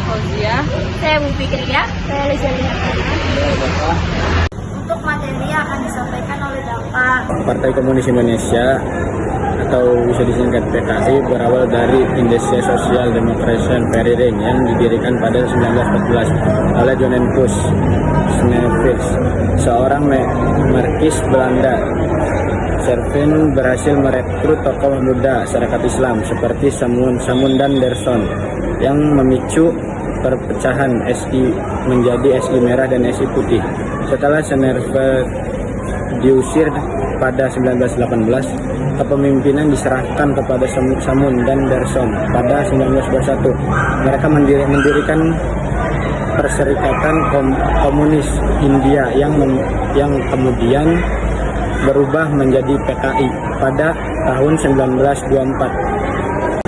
Fauzia. Saya Bu Fikriya. Saya Lizalia. Untuk materi yang akan disampaikan oleh Bapak. Partai Komunis Indonesia atau bisa disingkat PKI berawal dari Indonesia Social Democracy Vereniging yang didirikan pada 1914 oleh Johannes Sneevers, seorang markis Belanda. Servin berhasil merekrut tokoh muda masyarakat Islam seperti Samundan Derson yang memicu perpecahan SI menjadi SI merah dan SI putih. Setelah Sneevers diusir pada 1918, kepemimpinan diserahkan kepada Samundan Derson pada 1921. Mereka mendirikan Perserikatan Komunis India yang kemudian berubah menjadi PKI pada tahun 1924.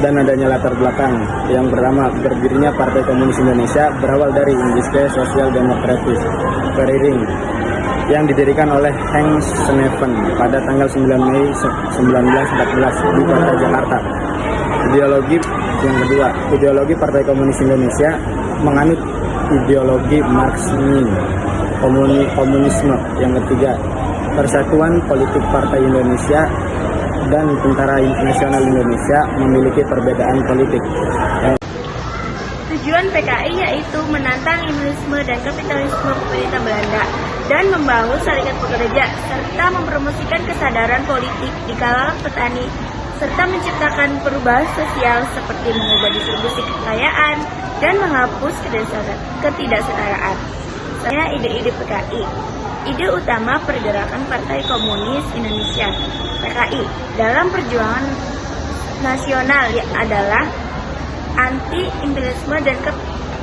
Dan adanya latar belakang yang pertama, berdirinya Partai Komunis Indonesia berawal dari Indonesia Social Democracy Vereniging yang didirikan oleh Hans Sneevers pada tanggal 9 Mei 1914 di kota Jakarta. Ideologi yang kedua, ideologi Partai Komunis Indonesia menganut ideologi Marxisme komunisme. Yang ketiga, Persatuan Politik Partai Indonesia dan Tentara Nasional Indonesia memiliki perbedaan politik. Tujuan PKI yaitu menantang imperialisme dan kapitalisme pemerintah Belanda dan membangun serikat pekerja serta mempromosikan kesadaran politik di kalangan petani serta menciptakan perubahan sosial seperti mengubah distribusi kekayaan dan menghapus ketidaksetaraan. Saya ide-ide PKI. Ide utama pergerakan Partai Komunis Indonesia (PKI) dalam perjuangan nasional adalah anti-imperialisme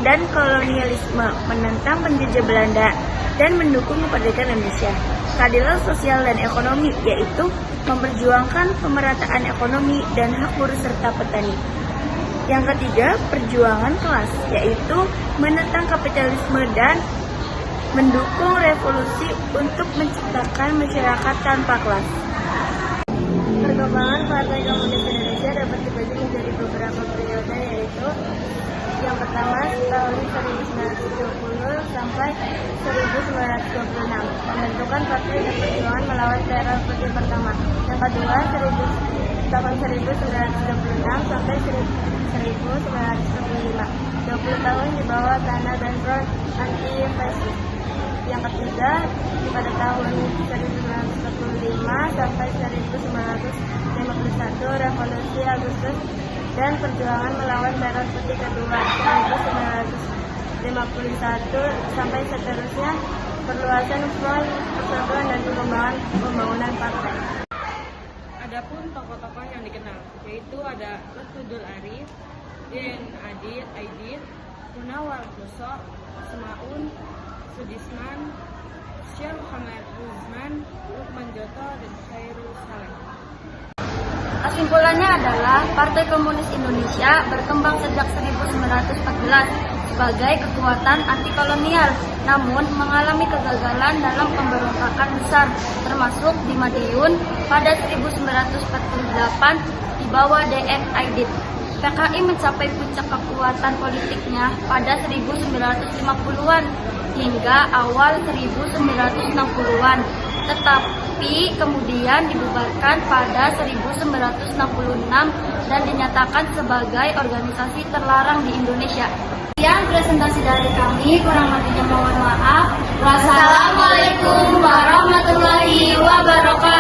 dan kolonialisme, menentang penjajah Belanda, dan mendukung kemerdekaan Indonesia. Keadilan sosial dan ekonomi, yaitu memperjuangkan pemerataan ekonomi dan hak buruh serta petani. Yang ketiga, perjuangan kelas, yaitu menentang kapitalisme dan mendukung revolusi untuk menciptakan masyarakat tanpa kelas. Perkembangan Partai Komunis Indonesia dapat dibagi menjadi beberapa periode, yaitu yang pertama tahun 1920 sampai 1926, pembentukan Partai dan Perjuangan melawan teror putih pertama. Yang kedua tahun 1926 sampai 1945, 20 tahun di bawah tanah dan front anti-fasis. Yang ketiga pada tahun 1945 sampai 1951, revolusi Agustus dan perjuangan melawan teror putih kedua 1951 sampai seterusnya, perluasan front persatuan dan pembangunan partai. Adapun tokoh-tokoh yang dikenal, yaitu ada Lutful Arif, Den Aidit, Munawar Muso, Semaun, Sudisman, Syekh Muhammad Uzman, Lukman Joto, dan Khairul Saleh. Kesimpulannya adalah Partai Komunis Indonesia berkembang sejak 1914 sebagai kekuatan anti kolonial, namun mengalami kegagalan dalam pemberontakan besar, termasuk di Madiun pada 1948 di bawah DN Aidit. PKI mencapai puncak kekuatan politiknya pada 1950-an hingga awal 1960-an, tetapi kemudian dibubarkan pada 1966 dan dinyatakan sebagai organisasi terlarang di Indonesia. Sekian presentasi dari kami, kurang lebihnya mohon maaf. Wassalamualaikum warahmatullahi wabarakatuh.